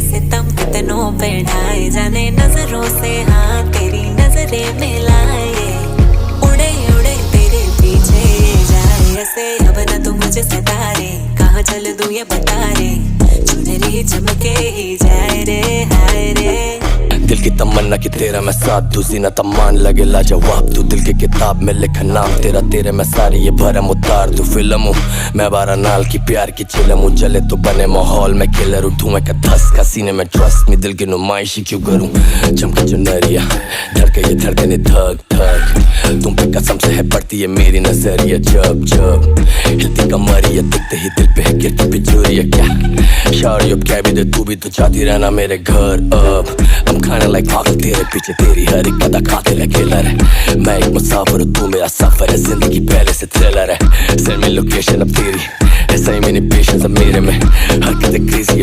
सितम कितनों पे ढाए जाने नजरों से, हाँ तेरी नजरें मिलाए, उड़े उड़े तेरे पीछे जाए ऐसे। अब न तू मुझे सता रे, कहाँ चल दूं ये बता रे, चुनरी चमके ही जाए रे, हाय रे। दिल की तमन्ना कि तेरा मैं साथ दूं, सीना तमान लगे लाजवाब तू, दिल की किताब में लिखा नाम तेरा, तेरे मैं सारी ये भरम उतार दूं। फिल्म हूँ मैं 12 नाल की प्यार की चिलम हूँ, जले तो बने माहौल में किलर हूँ, धुएं का धसका सीने में ट्रस्ट में, दिल की नुमाइशी क्यों करूँ, चमके जो नरिया धड़के ये धड़कने धक धक, तुम पे कसम से है पड़ती है मेरी नजरिया, जब जब हिलती कमरिया दिखते ही दिल पे है गिरती बिजूरिया। क्या शारी अब क्या भी दे, तू भी तो चाहती रहना मेरे घर, अब हम खाने लाइक पागल तेरे पीछे, तेरी हर एक कदा कातिल है किलर है, मैं एक मुसाफिर हूँ तू मेरा सफर है, जिंदगी पहले से थ्रिलर है, सेंड मी लोकेशन अब तेरी है, सही मैंने पेशेंस अब मेरे में, हरकतें क्रेजी